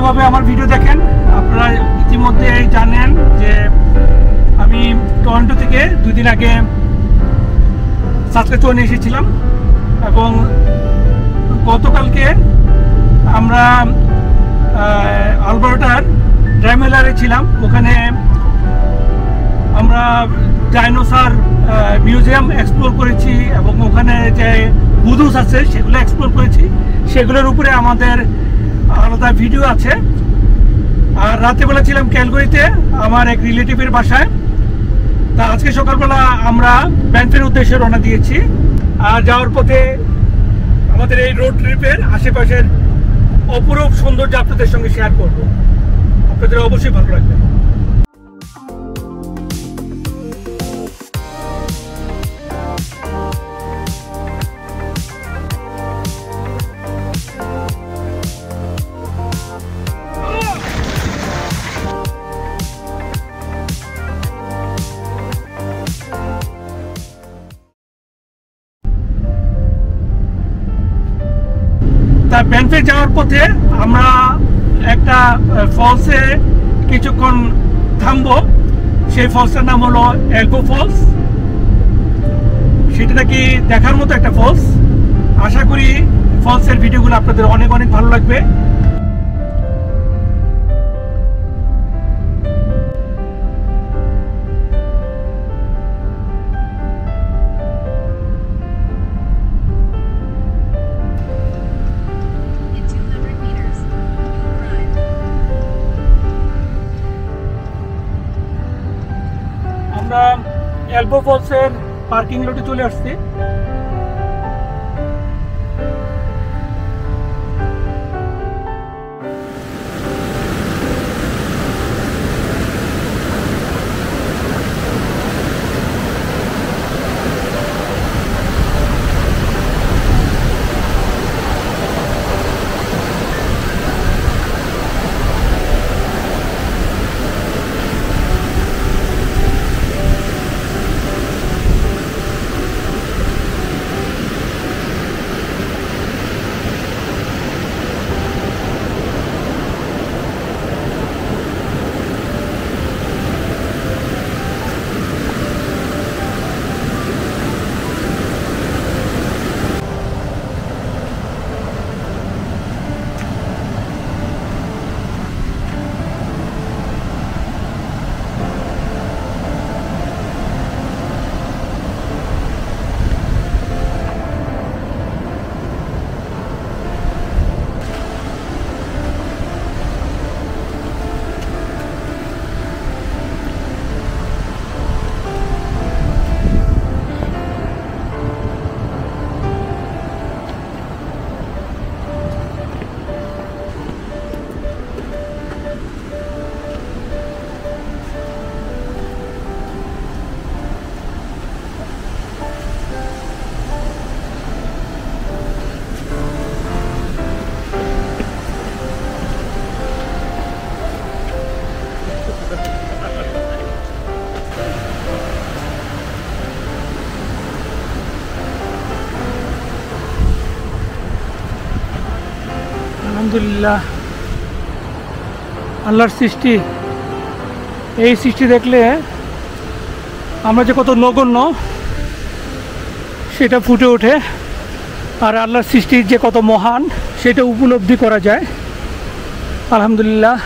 নিয়মিতভাবে আমার ভিডিও দেখেন আপনারা ইতিমধ্যে জানেন যে আমি টরন্টো থেকে 2 দিন আগে সাসকাচুয়ানে এসেছিলাম এবং গতকালকে আমরা আলবার্টার ড্রাইমেলারে ছিলাম। ওখানে আমরা ডাইনোসর মিউজিয়াম এক্সপ্লোর করেছি এবং ওখানে যে বুদুস আছে সেগুলো এক্সপ্লোর করেছি। সেগুলোর উপরে আমাদের আলাদা ভিডিও আছে। আর রাতেবেলা ছিলাম ক্যালগরিতে আমার এক রিলেটিভের বাসায়। তা আজকে সকালবেলা আমরা ব্যানফের উদ্দেশ্যে রওনা দিয়েছি। আর যাওয়ার পথে আমাদের এই রোড ট্রিপের আশেপাশের অপরূপ সৌন্দর্য আপনাদের সঙ্গে শেয়ার করব। আপনাদের অবশ্যই ভালো লাগবে। তা ব্যানফে যাওয়ার পথে আমরা একটা ফলসে কিছুক্ষণ থামবো। সেই ফলসটার নাম হলো এলগো ফলস। সেটা নাকি দেখার মতো একটা ফলস। আশা করি ফলসের ভিডিওগুলো আপনাদের অনেক অনেক ভালো লাগবে। আমরা এলবো ফলসের পার্কিং লটে চলে আসছি। আলহামদুলিল্লাহ, আল্লাহর সৃষ্টি। এই সৃষ্টি দেখলে আমরা যে কত নগণ্য সেটা ফুটে ওঠে। আর আল্লাহর সৃষ্টি যে কত মহান সেটা উপলব্ধি করা যায়। আলহামদুলিল্লাহ।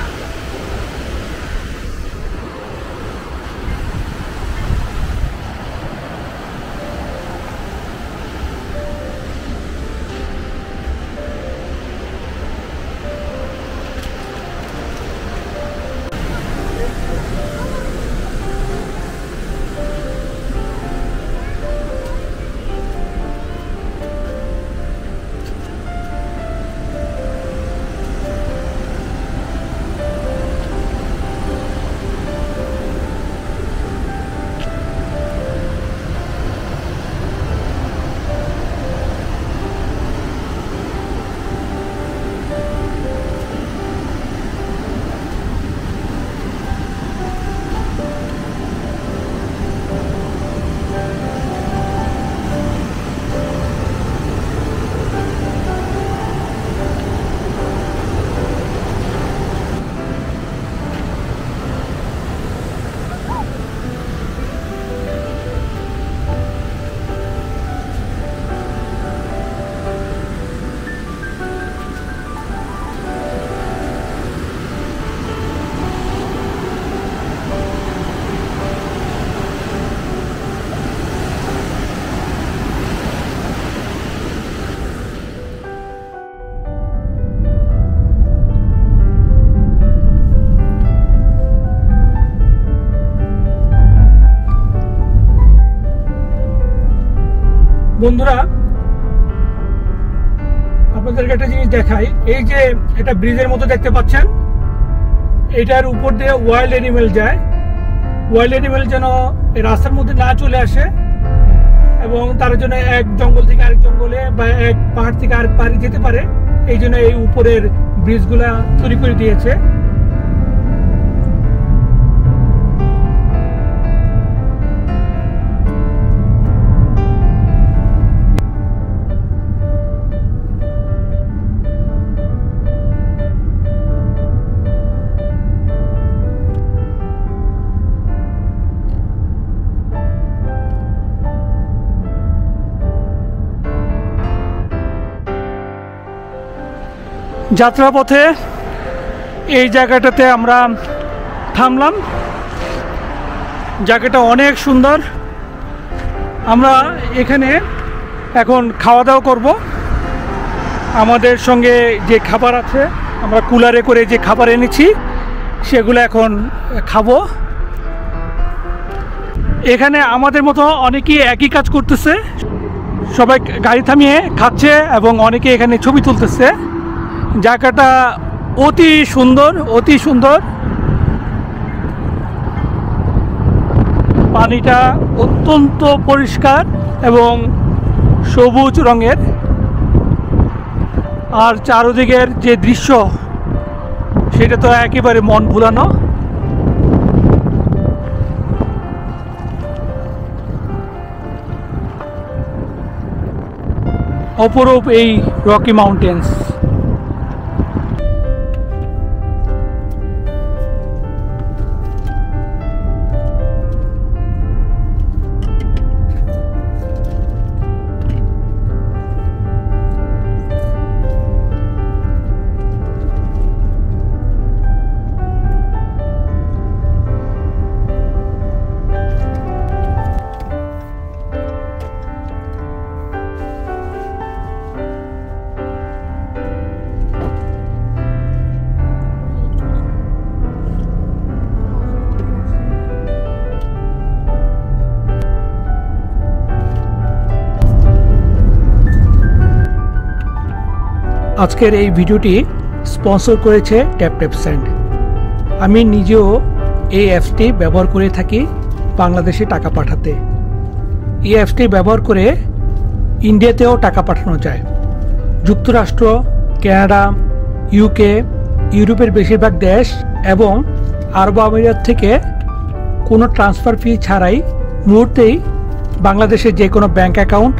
বন্ধুরা, আপনাদেরকে একটা জিনিস দেখাই। এই যে এটা ব্রিজের মতো দেখতে পাচ্ছেন, এটার উপর দিয়ে ওয়াইল্ড অ্যানিমেল যায়। ওয়াইল্ড অ্যানিমেল যেন এই রাস্তার মধ্যে না চলে আসে এবং তার জন্য এক জঙ্গল থেকে আরেক জঙ্গলে বা এক পাহাড় থেকে আরেক পাহাড়ে যেতে পারে, এই জন্য এই উপরের ব্রিজগুলা তৈরি করে দিয়েছে। যাত্রাপথে এই জায়গাটাতে আমরা থামলাম। জায়গাটা অনেক সুন্দর। আমরা এখানে এখন খাওয়া দাওয়া করব। আমাদের সঙ্গে যে খাবার আছে, আমরা কুলারে করে যে খাবার এনেছি সেগুলো এখন খাবো। এখানে আমাদের মতো অনেকেই একই কাজ করতেছে, সবাই গাড়ি থামিয়ে খাচ্ছে এবং অনেকে এখানে ছবি তুলতেছে। জায়গাটা অতি সুন্দর, অতি সুন্দর। পানিটা অত্যন্ত পরিষ্কার এবং সবুজ রঙের, আর চারদিকের যে দৃশ্য সেটা তো একেবারে মন ভুলানো। অপরূপ এই রকি মাউন্টেন্স। আজকের এই ভিডিওটি স্পন্সর করেছে ট্যাপট্যাপসেন্ড। আমি নিজেও এই অ্যাপসটি ব্যবহার করে থাকি বাংলাদেশে টাকা পাঠাতে। এই অ্যাপসটি ব্যবহার করে ইন্ডিয়াতেও টাকা পাঠানো যায়। যুক্তরাষ্ট্র, কানাডা, ইউকে, ইউরোপের বেশিরভাগ দেশ এবং আরব আমিরাত থেকে কোনো ট্রান্সফার ফি ছাড়াই মুহূর্তেই বাংলাদেশের যে কোনো ব্যাংক অ্যাকাউন্ট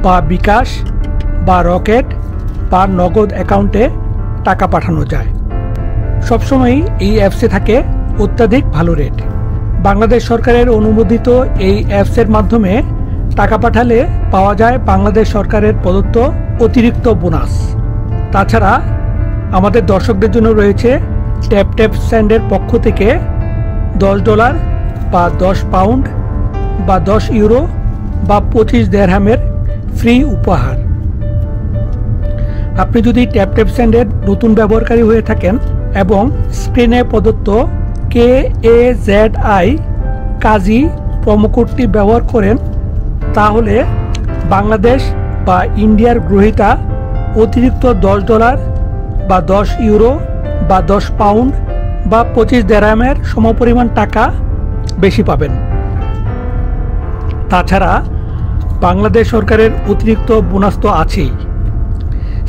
বা বিকাশ বা রকেট বা নগদ অ্যাকাউন্টে টাকা পাঠানো যায়। সবসময়ই এই অ্যাপসে থাকে অত্যাধিক ভালো রেট। বাংলাদেশ সরকারের অনুমোদিত এই অ্যাপসের মাধ্যমে টাকা পাঠালে পাওয়া যায় বাংলাদেশ সরকারের প্রদত্ত অতিরিক্ত বোনাস। তাছাড়া আমাদের দর্শকদের জন্য রয়েছে ট্যাপট্যাপসেন্ডের পক্ষ থেকে $10 বা 10 পাউন্ড বা 10 ইউরো বা 25 দিরহামের ফ্রি উপহার। আপনি যদি ট্যাপট্যাপসেন্ডের নতুন ব্যবহারকারী হয়ে থাকেন এবং স্ক্রিনে প্রদত্ত KAZI কাজী প্রোমোকোডটি ব্যবহার করেন, তাহলে বাংলাদেশ বা ইন্ডিয়ার গ্রহীতা অতিরিক্ত $10 বা 10 ইউরো বা 10 পাউন্ড বা 25 দিরহামের সমপরিমাণ টাকা বেশি পাবেন। তাছাড়া বাংলাদেশ সরকারের অতিরিক্ত বোনাস তো আছেই।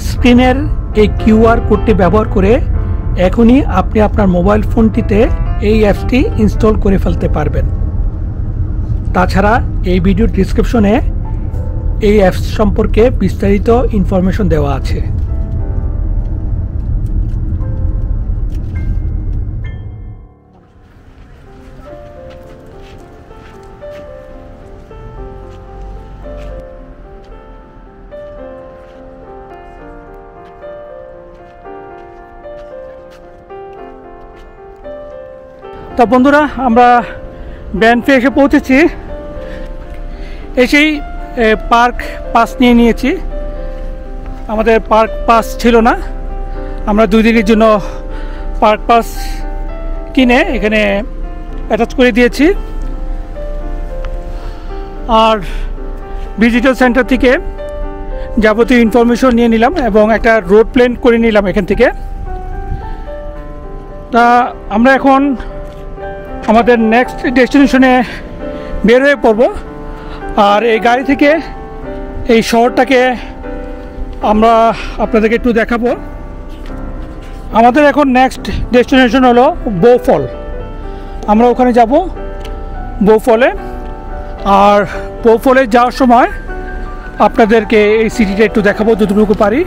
স্ক্রিনের এই QR কোডটি ব্যবহার করে এখনই আপনি আপনার মোবাইল ফোনটিতে এই অ্যাপসটি ইনস্টল করে ফেলতে পারবেন। তাছাড়া এই ভিডিওর ডেসক্রিপশনে এই অ্যাপস সম্পর্কে বিস্তারিত ইনফরমেশন দেওয়া আছে। তো বন্ধুরা, আমরা ব্যানফে এসে পৌঁছেছি। এসেই পার্ক পাস নিয়ে নিয়েছি। আমাদের পার্ক পাস ছিল না, আমরা 2 দিনের জন্য পার্ক পাস কিনে এখানে অ্যাটাচ করে দিয়েছি। আর ভিজিটর সেন্টার থেকে যাবতীয় ইনফরমেশন নিয়ে নিলাম এবং একটা রোড প্ল্যান করে নিলাম এখান থেকে। তা আমরা এখন আমাদের নেক্সট ডেস্টিনেশনে বের হয়ে পড়ব। আর এই গাড়ি থেকে এই শহরটাকে আমরা আপনাদেরকে একটু দেখাবো। আমাদের এখন নেক্সট ডেস্টিনেশন হলো বউফল। আমরা ওখানে যাব বউফলে। আর বউফলে যাওয়ার সময় আপনাদেরকে এই সিটিটা একটু দেখাবো যতটুকু পারি।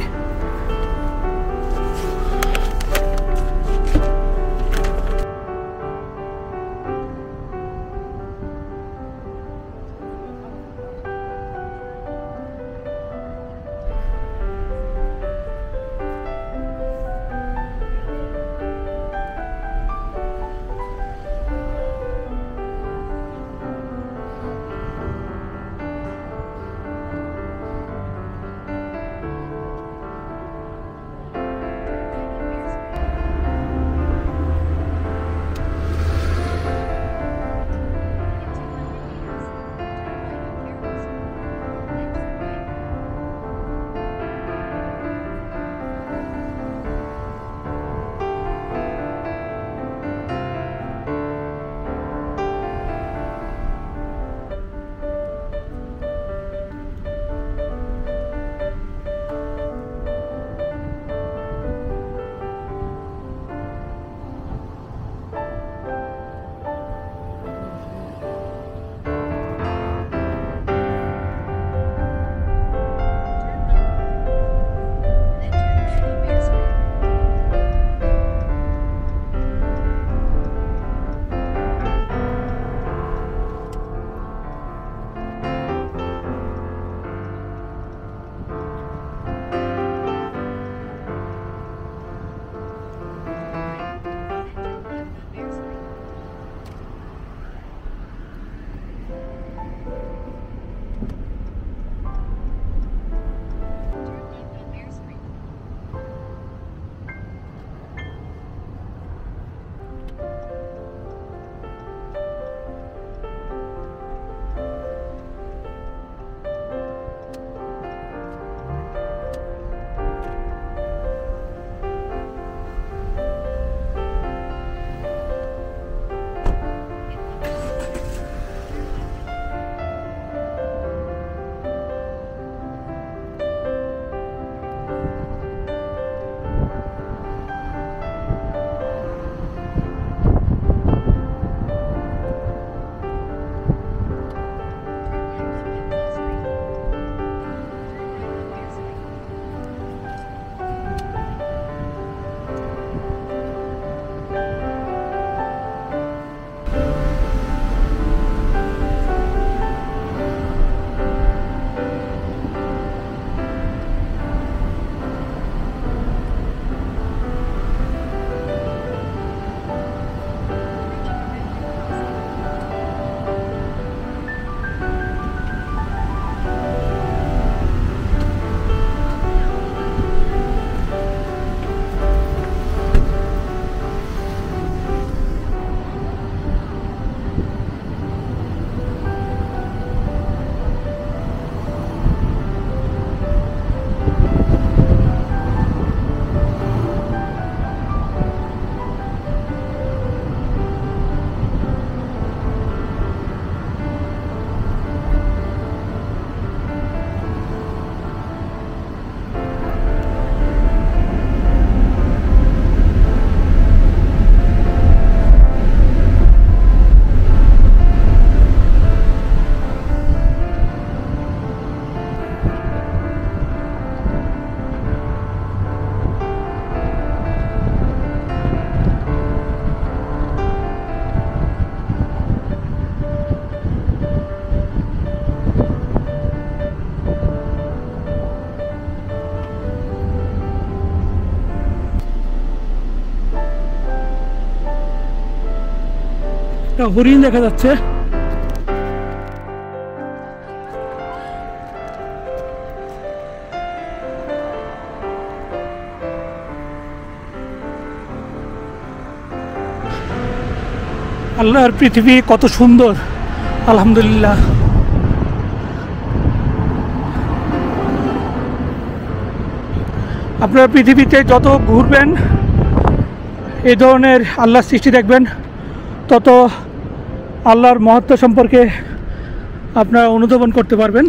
একটা হরিণ দেখা যাচ্ছে। আল্লাহর পৃথিবী কত সুন্দর, আলহামদুলিল্লাহ। আপনারা পৃথিবীতে যত ঘুরবেন এই ধরনের আল্লাহর সৃষ্টি দেখবেন, তত আল্লাহর মহত্ব সম্পর্কে আপনারা অনুধাবন করতে পারবেন।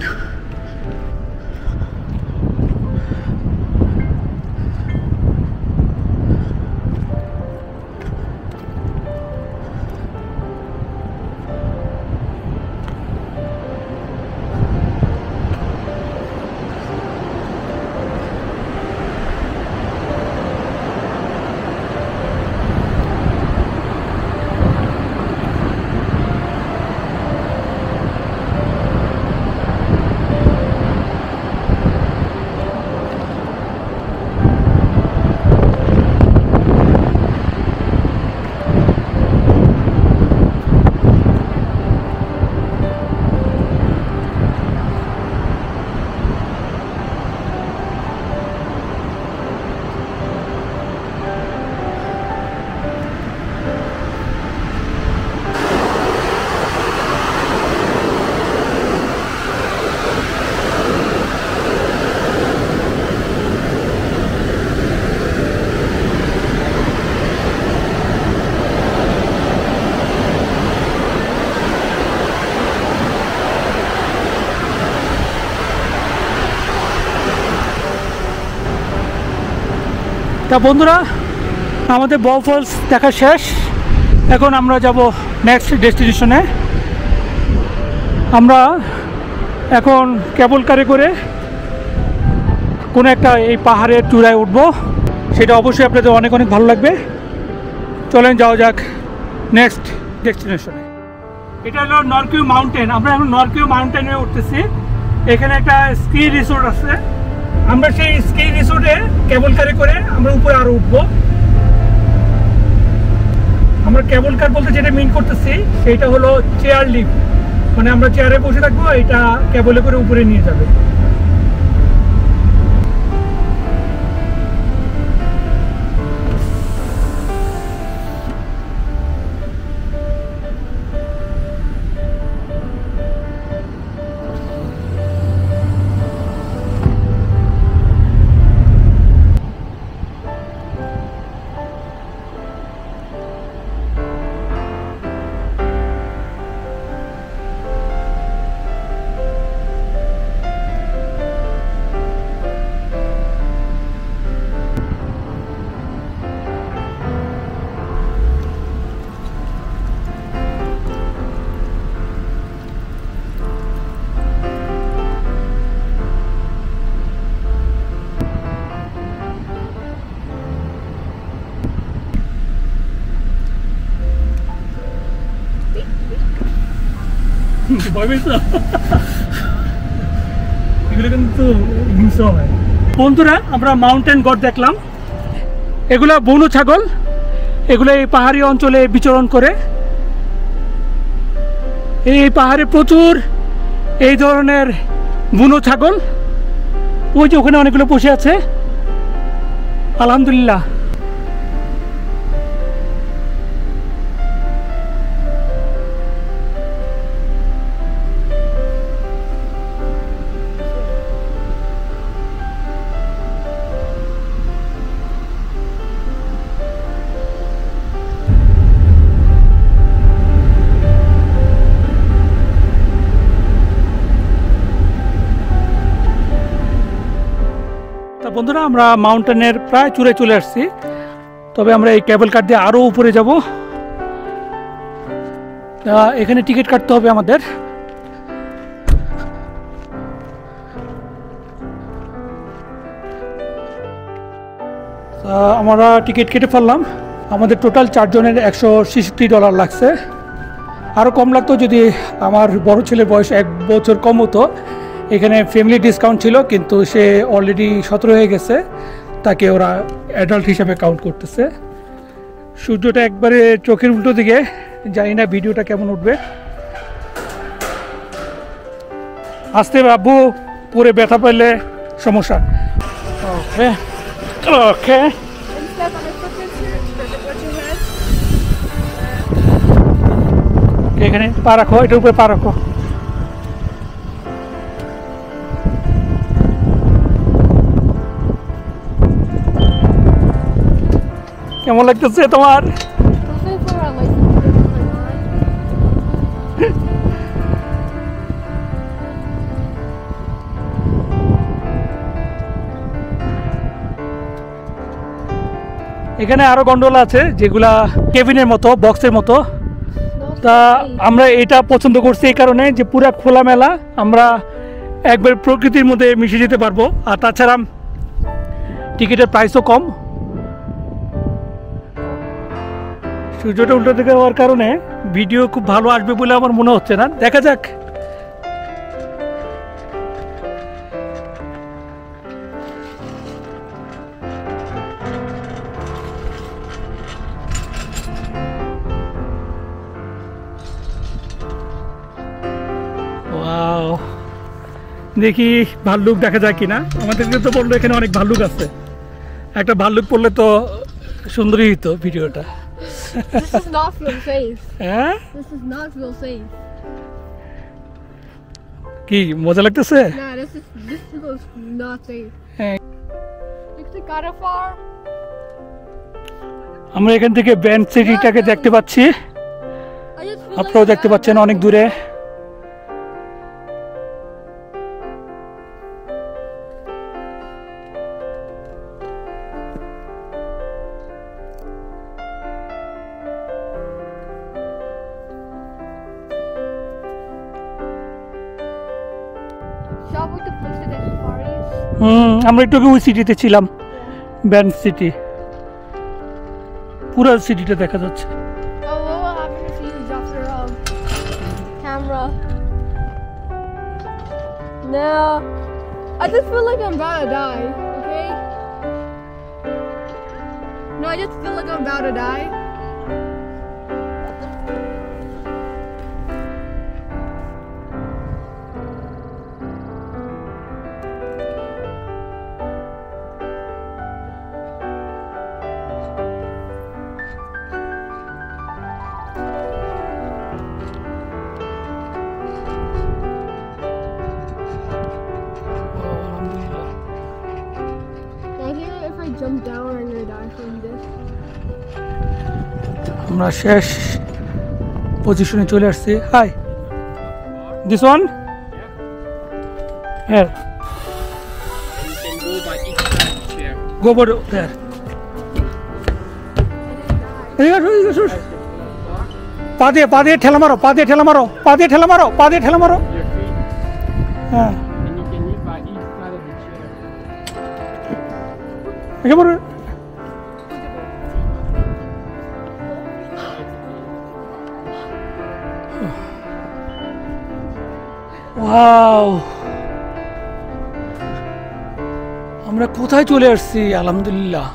তা বন্ধুরা, আমাদের বউ ফলস দেখা শেষ। এখন আমরা যাব নেক্সট ডেস্টিনেশনে। আমরা এখন কেবল কারে করে কোনো একটা এই পাহাড়ের চূড়ায় উঠবো, সেটা অবশ্যই আপনাদের অনেক অনেক ভালো লাগবে। চলেন যাওয়া যাক নেক্সট ডেস্টিনেশনে। এটা হলো নরকিউ মাউন্টেন। আমরা এখন নরকিউ মাউন্টেনে উঠতেছি। এখানে একটা স্কি রিসোর্ট আছে। আমরা সেই স্কি রিসোর্টে কেবল কারে করে আমরা উপরে আরো উঠবো। আমরা কেবল কার বলতে যেটা মিন করতেছি সেটা হলো চেয়ার লিফট, মানে আমরা চেয়ারে বসে থাকবো, এটা কেবলে করে উপরে নিয়ে যাবে। বন্ধুরা, আমরা মাউন্টেন গড দেখলাম। এগুলা বনু ছাগল, এগুলো এই পাহাড়ি অঞ্চলে বিচরণ করে। এই পাহাড়ে প্রচুর এই ধরনের বুনো ছাগল। ওই যে ওখানে অনেকগুলো বসে আছে। আলহামদুলিল্লাহ। বন্ধুরা, আমরা মাউন্টেনের প্রায় চূড়ায় চলে আসছি। তবে আমরা এই কেবল কার দিয়ে আরো উপরে যাব। এখানে টিকিট কাটতে হবে আমাদের। আমরা টিকিট কেটে ফেললাম। আমাদের টোটাল 4 জনের $166 লাগছে। আরও কম লাগতো যদি আমার বড় ছেলের বয়স 1 বছর কম হতো। এখানে ফ্যামিলি ডিসকাউন্ট ছিল, কিন্তু সে অলরেডি 17 হয়ে গেছে, তাকে ওরা অ্যাডাল্ট হিসাবে কাউন্ট করতেছে। সূর্যটা একবারে চোখের উল্টো দিকে, জানি না ভিডিওটা কেমন উঠবে। আসতে বাবু, পরে ব্যথা পেলে সমস্যা। ওকে ওকে, এখানে পা রাখো, এটার উপরে পা রাখো। কেমন লাগতেছে তোমার? এখানে আরো গন্ডোলা আছে যেগুলা কেবিনের মতো, বক্সের মতো। তা আমরা এটা পছন্দ করছি এই কারণে যে পুরা খোলামেলা, আমরা একবার প্রকৃতির মধ্যে মিশে যেতে পারবো। আর তাছাড়া টিকিটের প্রাইসও কম। সূর্যটা উল্টো দিকে হওয়ার কারণে ভিডিও খুব ভালো আসবে বলে আমার মনে হচ্ছে না, দেখা যাক। দেখি ভাল্লুক দেখা যায় কিনা। আমাদেরকে তো বললো এখানে অনেক ভাল্লুক আছে, একটা ভাল্লুক পড়লে তো সুন্দরই হতো ভিডিওটা। This does not feel safe. হ্যাঁ, This does not feel safe. কি মজা লাগতেছে? Nah, this feels not safe. হ্যাঁ, It's a kind of far. আমরা এখান থেকে ব্যান্ড সিটিটাকে দেখতে পাচ্ছি, I just feel আপনারাও দেখতে পাচ্ছেন অনেক দূরে। Shall we to place it at Paris? আমরা একটু ওই সিটিতে ছিলাম, ব্যান্ড সিটি, পুরো সিটিটা দেখা যাচ্ছে। Oh, what will happen if you drop your camera? No, I just feel like I'm about to die. Okay. No, I just feel like I'm about to die. I think if I jump down, I'm gonna die from this. আমরা শেষ পজিশনে চলে আসছি। Hi, this one? হ্যাঁ, You can go by each side chair. Go board there. পা দিয়ে ঠেলা মারো, পা দিয়ে ঠেলা মারো, পা দিয়ে ঠেলা মারো, পা দিয়ে ঠেলা মারো। Your feet, হ্যাঁ, and you can live by each side of the chair. একেবারে ওয়াও, আমরা কোথায় চলে আসছি? আলহামদুলিল্লাহ।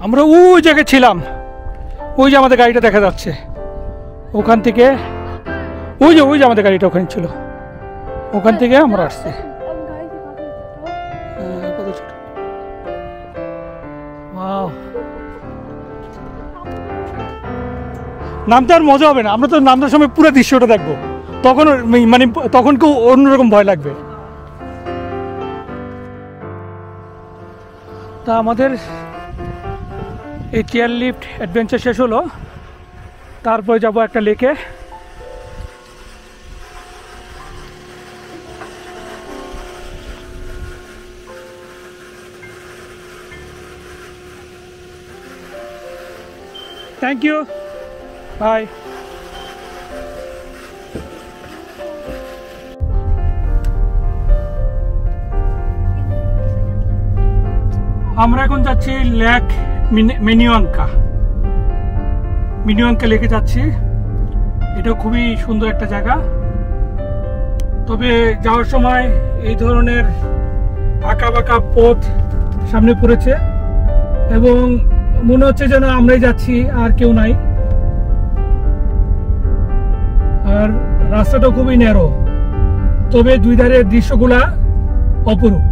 আমরা ওই জায়গায় ছিলাম, ওই যে আমাদের গাড়িটা দেখা যাচ্ছে ওখান থেকে, ওই যে আমাদের গাড়িটা ওখানে ছিল, ওখান থেকে আমরা আসছি। কত ছোট! ওয়াও, নামতে আর মজা হবে না, আমরা তো নামতে সময় পুরো দৃশ্যটা দেখবো, তখন মানে তখন কেউ অন্যরকম ভয় লাগবে। তা আমাদের এই চেয়ার লিফট অ্যাডভেঞ্চার শেষ হলো, তারপরে যাব একটা লেকে। Thank you, bye. আমরা এখন যাচ্ছি লেক মিনিওয়াঙ্কা লেকে যাচ্ছি। এটা খুবই সুন্দর একটা জায়গা, তবে যাওয়ার সময় এই ধরনের আঁকা বাঁকা পথ সামনে পড়েছে এবং মনে হচ্ছে যেন আমরাই যাচ্ছি আর কেউ নাই। আর রাস্তাটা খুবই ন্যারো, তবে দুই ধারের দৃশ্যগুলা অপরূপ।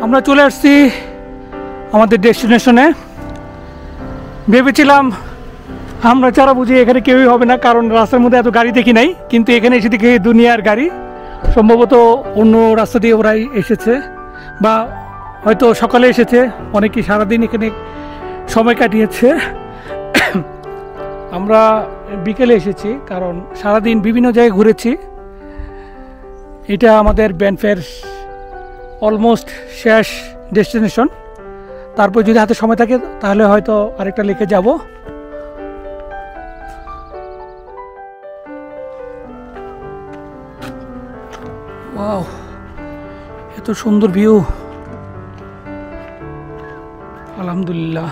আমরা চলে আসছি আমাদের ডেস্টিনেশনে। ভেবেছিলাম আমরা যারা বুঝি এখানে কেউই হবে না, কারণ রাস্তার মধ্যে এত গাড়ি দেখি নাই, কিন্তু এখানে এসে দেখি দুনিয়ার গাড়ি। সম্ভবত অন্য রাস্তা দিয়ে ওরাই এসেছে, বা হয়তো সকালে এসেছে, অনেকেই সারাদিন এখানে সময় কাটিয়েছে। আমরা বিকেলে এসেছি, কারণ সারাদিন বিভিন্ন জায়গায় ঘুরেছি। এটা আমাদের ব্যানফের অলমোস্ট শেষ ডেস্টিনেশন। তারপর যদি হাতে সময় থাকে তাহলে হয়তো আরেকটা লেকে যাব। ওয়াও, এত সুন্দর ভিউ, আলহামদুলিল্লাহ।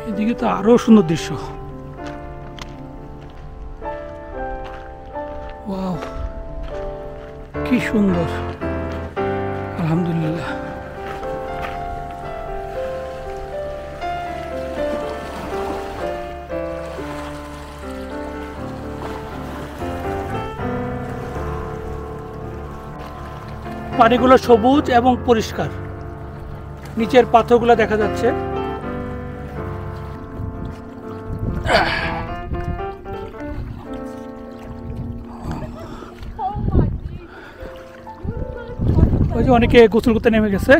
এদিকে তো আরো সুন্দর দৃশ্য। ওয়াও, কি সুন্দর, আলহামদুলিল্লাহ। পানিগুলো সবুজ এবং পরিষ্কার, নিচের পাথরগুলো দেখা যাচ্ছে। ওই যে অনেকে গোসল করতে নেমে গেছে।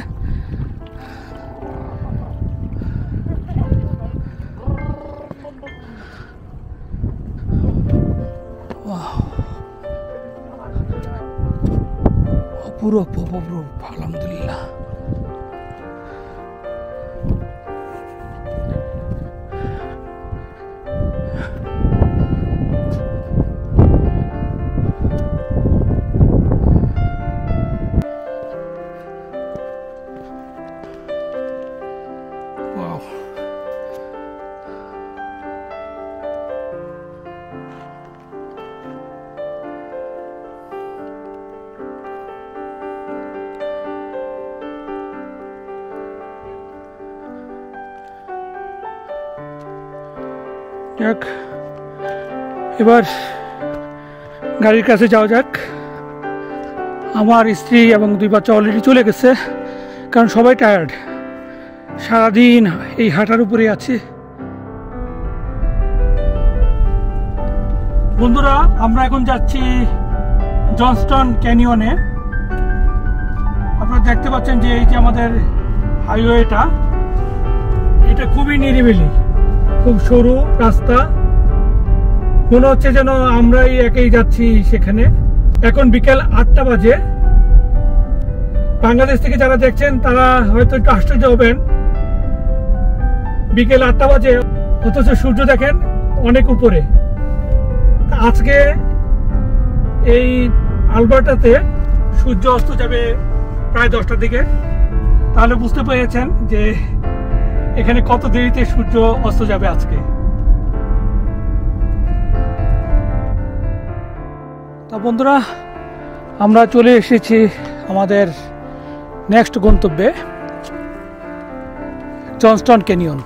অপূর্ব অপূর্ব, আলহামদুলিল্লাহ। যাক, এবার গাড়ির কাছে যাওয়া যাক। আমার স্ত্রী এবং 2 বাচ্চা অলরেডি চলে গেছে, কারণ সবাই টায়ার্ড, সারাদিন এই হাঁটার উপরে আছে। বন্ধুরা, আমরা এখন যাচ্ছি জনস্টন ক্যানিয়নে। আপনারা দেখতে পাচ্ছেন যে এই যে আমাদের হাইওয়েটা, এটা খুবই নিরিবিলি, খুব সরু রাস্তা, মনে হচ্ছে যেন আমরাই একাই যাচ্ছি সেখানে। এখন বিকেল 8টা বাজে। বাংলাদেশ থেকে যারা দেখছেন তারা হয়তো একটু আশ্চর্য হবেন, বিকেল 8টা বাজে অথচ সূর্য দেখেন অনেক উপরে। আজকে এই আলবার্টাতে সূর্য অস্ত যাবে প্রায় 10টার দিকে। তাহলে বুঝতে পেরেছেন যে এখানে কত দেরিতে সূর্য অস্ত যাবে আজকে। তা বন্ধুরা, আমরা চলে এসেছি আমাদের নেক্সট গন্তব্যে, জনস্টন ক্যানিয়ন।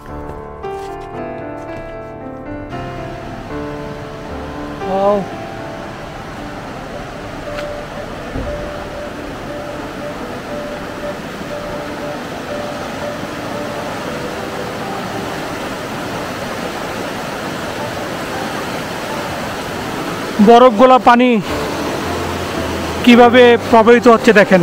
বরফ গোলা পানি কিভাবে প্রবাহিত হচ্ছে দেখেন।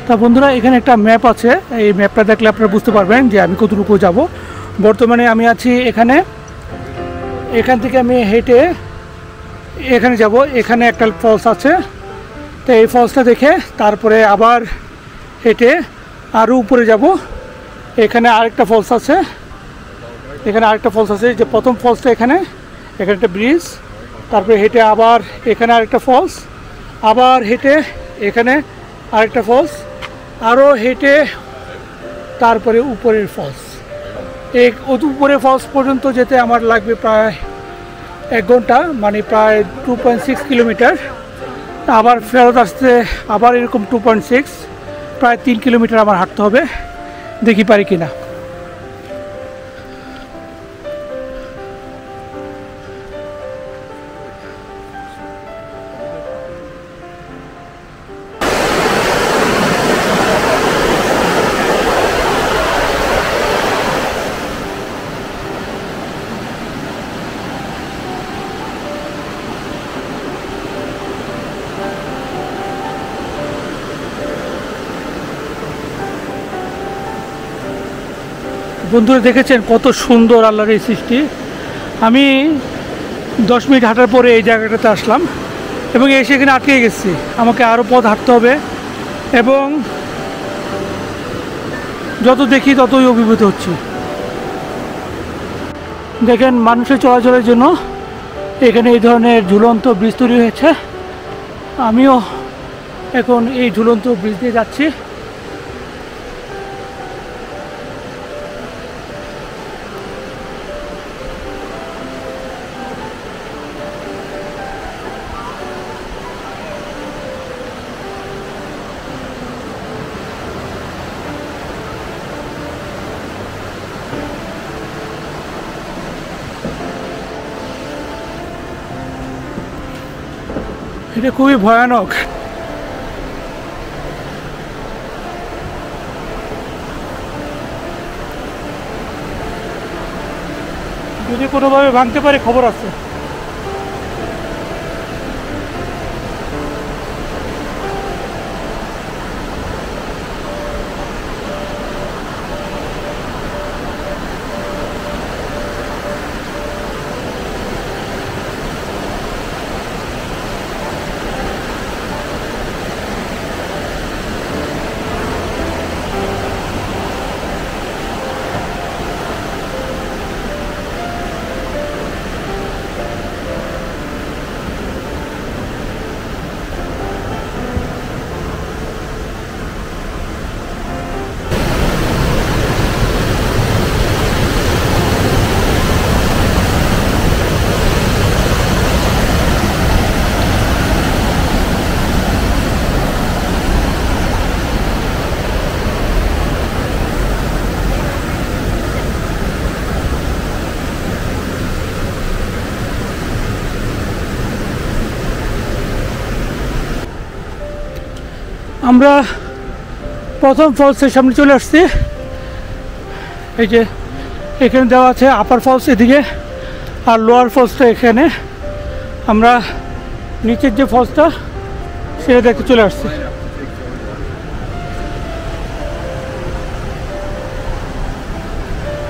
তা বন্ধুরা, এখানে একটা ম্যাপ আছে, এই ম্যাপটা দেখলে আপনারা বুঝতে পারবেন যে আমি কতটুকু যাব। বর্তমানে আমি আছি এখানে, এখান থেকে আমি হেঁটে এখানে যাব। এখানে একটা ফলস আছে, তো এই ফলসটা দেখে তারপরে আবার হেঁটে আরও উপরে যাব। এখানে আরেকটা ফলস আছে, এখানে আরেকটা ফলস আছে, যে প্রথম ফলসটা এখানে একটা ব্রিজ, তারপরে হেঁটে আবার এখানে আরেকটা ফলস, আবার হেঁটে এখানে আরেকটা ফলস, আরও হেঁটে তারপরে উপরের ফলস। এই উপরের ফলস পর্যন্ত যেতে আমার লাগবে প্রায় 1 ঘন্টা, মানে প্রায় 2.6 কিলোমিটার। আবার ফেরত আসতে আবার এরকম 2.6, প্রায় 3 কিলোমিটার আমার হাঁটতে হবে, দেখি পারি কিনা। বন্ধুরা দেখেছেন কত সুন্দর আল্লাহর এই সৃষ্টি। আমি 10 মিনিট হাঁটার পরে এই জায়গাটাতে আসলাম এবং এসে এখানে আটকে গেছি। আমাকে আরও পথ হাঁটতে হবে এবং যত দেখি ততই অভিভূত হচ্ছি। দেখেন মানুষের চলাচলের জন্য এখানে এই ধরনের ঝুলন্ত ব্রিজ তৈরি হয়েছে। আমিও এখন এই ঝুলন্ত ব্রিজ দিয়ে যাচ্ছি। এটা খুবই ভয়ানক। যদি কোনোভাবে ভাঙতে পারে খবর আছে। আমরা প্রথম ফলসের সামনে চলে আসছি। এই যে এখানে দেওয়া আছে আপার ফলস এদিকে আর লোয়ার ফলসটা এখানে। আমরা নিচের যে ফলসটা সেটা দেখতে চলে আসছি।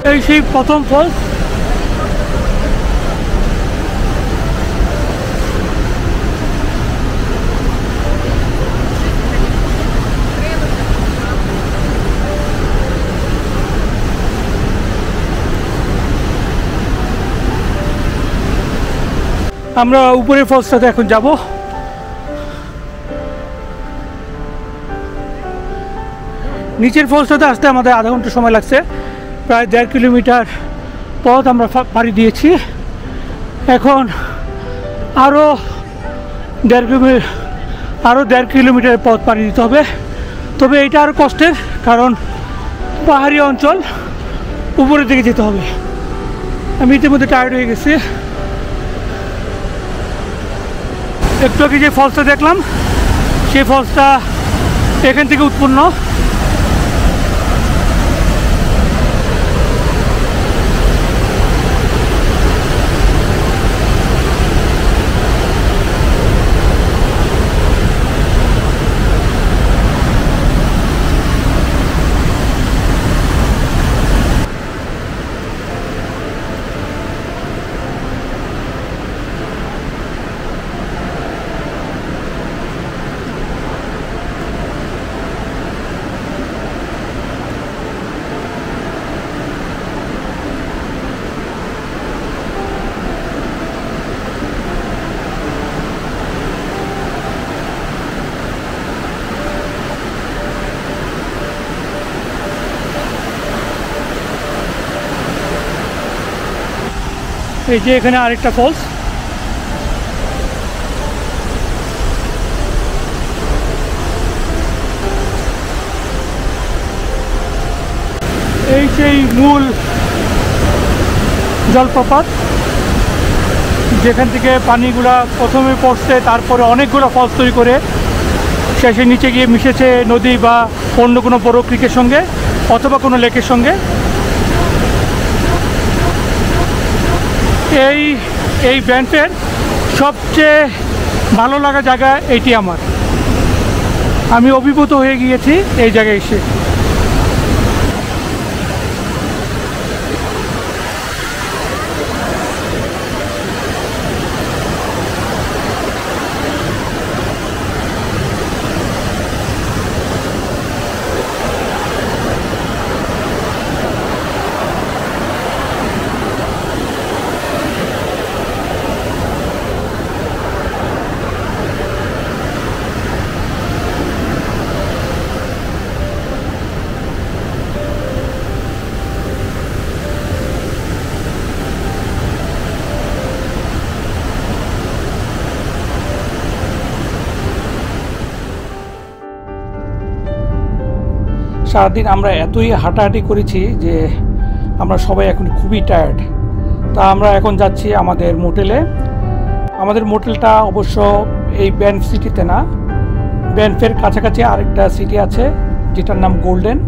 এই সেই প্রথম ফলস। আমরা উপরের ফলসটাতে এখন যাব। নিচের ফলসটাতে আসতে আমাদের আধা ঘন্টা সময় লাগছে। প্রায় 1.5 কিলোমিটার পথ আমরা পাড়ি দিয়েছি। এখন আরও 1.5 কিলোমিটার পথ পাড়ি দিতে হবে। তবে এটা আরও কষ্টের, কারণ পাহাড়ি অঞ্চল, উপরের দিকে যেতে হবে। আমি ইতিমধ্যে টায়ার্ড হয়ে গেছি। একটু আগে যে ফলসটা দেখলাম সেই ফলসটা এখান থেকে উৎপন্ন। এই যে এখানে আরেকটা ফলস। এই সেই মূল জলপ্রপাত যেখান থেকে পানিগুলা প্রথমে পড়ছে, তারপরে অনেকগুলো ফলস তৈরি করে শেষে নিচে গিয়ে মিশেছে নদী বা অন্য কোনো বড় ক্রিকের সঙ্গে অথবা কোনো লেকের সঙ্গে। এই ব্যান্ডের সবচেয়ে ভালো লাগা জায়গা এইটি আমার। আমি অভিভূত হয়ে গিয়েছি এই জায়গায় এসে। সারাদিন আমরা এতই হাঁটাহাঁটি করেছি যে আমরা সবাই এখন খুবই টায়ার্ড। তা আমরা এখন যাচ্ছি আমাদের মোটেলে। আমাদের মোটেলটা অবশ্য এই ব্যান্ফ সিটিতে না, ব্যান্ফের কাছাকাছি আরেকটা সিটি আছে যেটার নাম গোল্ডেন।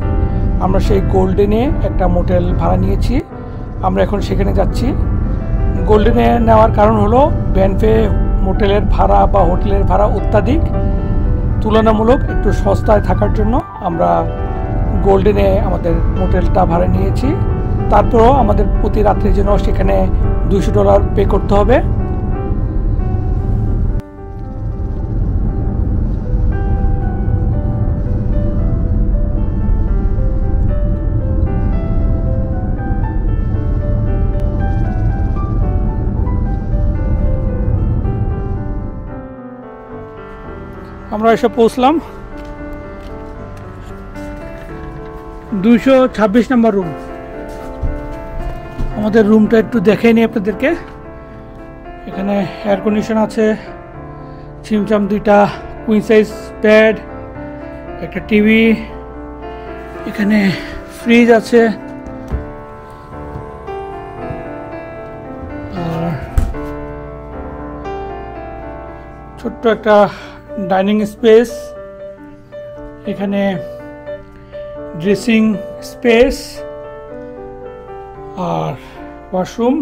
আমরা সেই গোল্ডেনে একটা মোটেল ভাড়া নিয়েছি, আমরা এখন সেখানে যাচ্ছি। গোল্ডেনে নেওয়ার কারণ হলো ব্যান্ফে মোটেলের ভাড়া বা হোটেলের ভাড়া অত্যাধিক, তুলনামূলক একটু সস্তায় থাকার জন্য আমরা গোল্ডেনে আমাদের মোটেলটা ভাড়া নিয়েছি। তারপরও আমাদের প্রতি রাত্রের জন্য সেখানে $200 পে করতে হবে। আমরা এসে পৌঁছলাম 226 নম্বর রুম। আমাদের রুমটা একটু দেখাই নিই আপনাদেরকে। এখানে এয়ার কন্ডিশন আছে, ছিমছাম 2টা কুইন সাইজ বেড, একটা টিভি, এখানে ফ্রিজ আছে, আর ছোট্ট একটা ডাইনিং স্পেস, এখানে ড্রেসিং স্পেস আর ওয়াশরুম।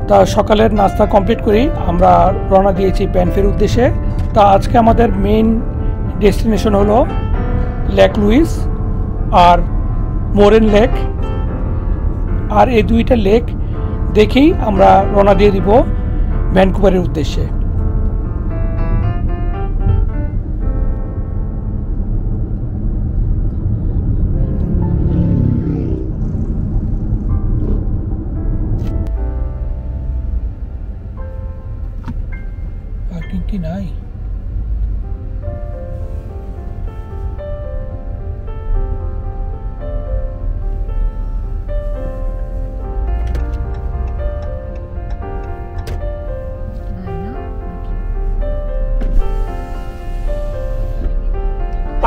তা সকালের নাস্তা কমপ্লিট করি আমরা রওনা দিয়েছি ব্যান্ফের উদ্দেশ্যে। তা আজকে আমাদের মেইন ডেস্টিনেশন হলো লেক লুইস আর মোরেন লেক। আর এই দুইটা লেক দেখেই আমরা রওনা দিয়ে দিব ভ্যানকুভারের উদ্দেশ্যে। পার্কিং কি নাই?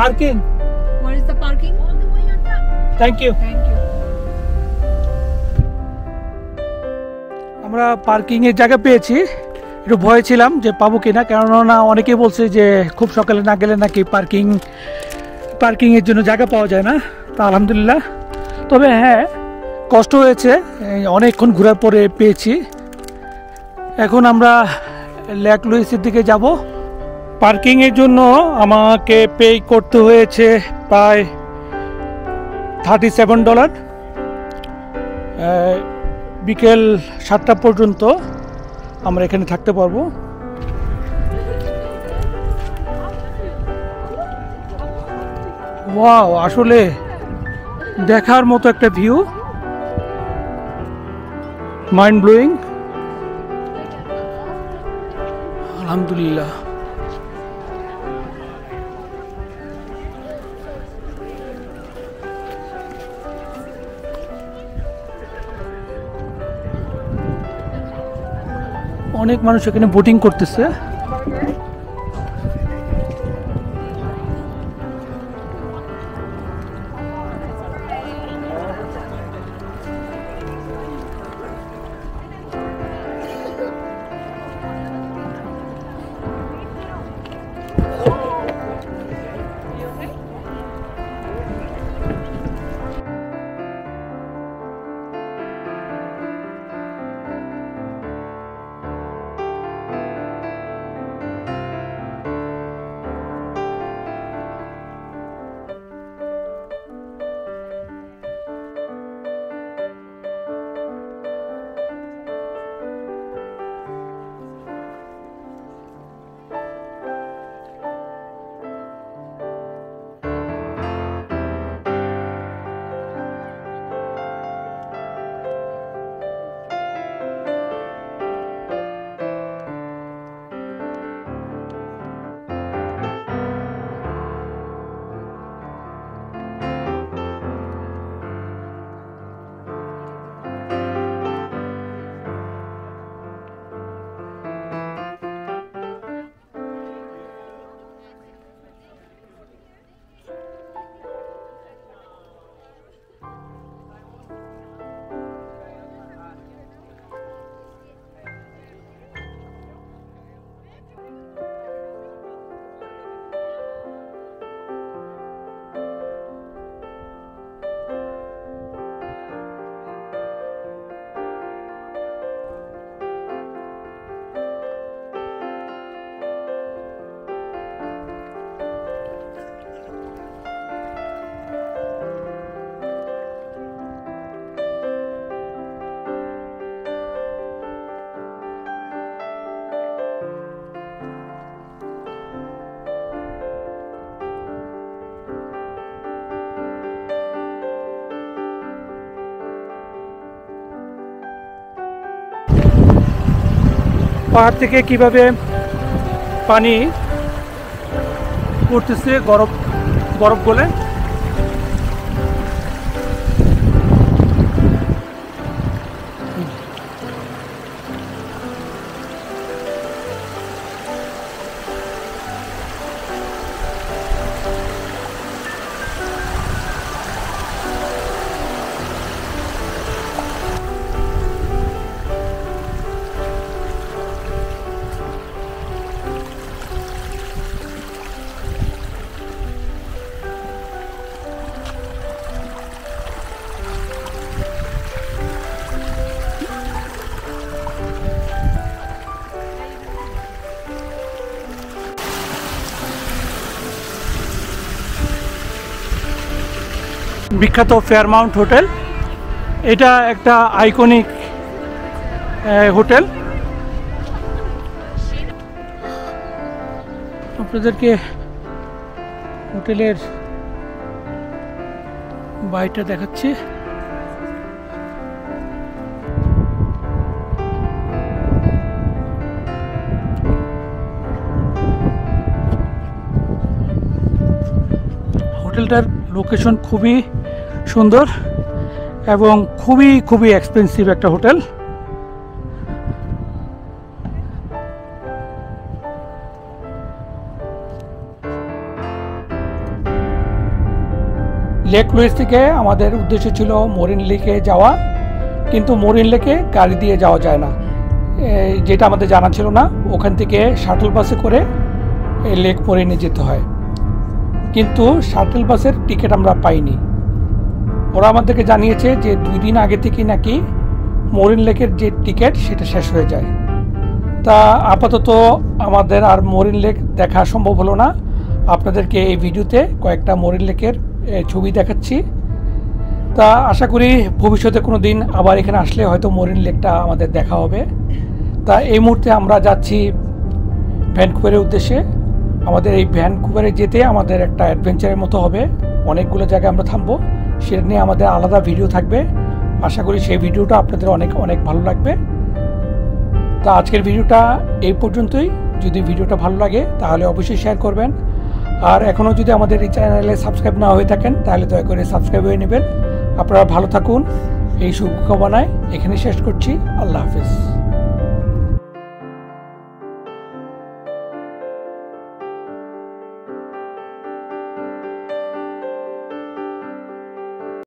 Parking. Where is the parking? All the way on top. Thank you. Thank you. আমরা পার্কিং এর জায়গা পেয়েছি। একটু ভয় ছিলাম যে পাবো কিনা, কেননা অনেকেই বলছে যে খুব সকালে না গেলে নাকি পার্কিং এর জন্য জায়গা পাওয়া যায় না। তা আলহামদুলিল্লাহ, তবে হ্যাঁ কষ্ট হয়েছে, অনেকক্ষণ ঘোরার পরে পেয়েছি। এখন আমরা লেক লুইসের দিকে যাব। পার্কিংয়ের জন্য আমাকে পে করতে হয়েছে প্রায় $37। বিকেল 7টা পর্যন্ত আমরা এখানে থাকতে পারবো। ওয়াও, আসলে দেখার মতো একটা ভিউ, মাইন্ড ব্লোয়িং। আলহামদুলিল্লাহ, অনেক মানুষ এখানে বোটিং করতেছে। পাহাড় থেকে কিভাবে পানি পড়তেছে বরফ গলে। বিখ্যাত ফেয়ারমাউন্ট হোটেল, এটা একটা আইকনিক হোটেল। আপনাদেরকে হোটেলের বাইরেটা দেখাচ্ছি। হোটেলটার লোকেশন খুবই সুন্দর এবং খুবই এক্সপেন্সিভ একটা হোটেল। লেক লুইস থেকে আমাদের উদ্দেশ্য ছিল মরিন লেকে যাওয়া, কিন্তু মরিন লেকে গাড়ি দিয়ে যাওয়া যায় না, যেটা আমাদের জানা ছিল না। ওখান থেকে শাটল বাসে করে লেক মরিনে যেতে হয়, কিন্তু শাটল বাসের টিকিট আমরা পাইনি। ওরা আমাদেরকে জানিয়েছে যে 2 দিন আগে থেকে নাকি মরিন লেকের যে টিকিট সেটা শেষ হয়ে যায়। তা আপাতত আমাদের আর মরিন লেক দেখা সম্ভব হলো না। আপনাদেরকে এই ভিডিওতে কয়েকটা মরিন লেকের ছবি দেখাচ্ছি। তা আশা করি ভবিষ্যতে কোনো দিন আবার এখানে আসলে হয়তো মরিন লেকটা আমাদের দেখা হবে। তা এই মুহূর্তে আমরা যাচ্ছি ভ্যানকুভারের উদ্দেশ্যে। আমাদের এই ভ্যানকুভারে যেতে আমাদের একটা অ্যাডভেঞ্চারের মতো হবে, অনেকগুলো জায়গায় আমরা থামবো, সেটা নিয়ে আমাদের আলাদা ভিডিও থাকবে। আশা করি সেই ভিডিওটা আপনাদের অনেক ভালো লাগবে। তা আজকের ভিডিওটা এই পর্যন্তই। যদি ভিডিওটা ভালো লাগে তাহলে অবশ্যই শেয়ার করবেন, আর এখনও যদি আমাদের এই চ্যানেলে সাবস্ক্রাইব না হয়ে থাকেন তাহলে দয়া করে সাবস্ক্রাইব হয়ে নেবেন। আপনারা ভালো থাকুন, এই শুভকামনায় এখানে শেষ করছি। আল্লাহ হাফেজ।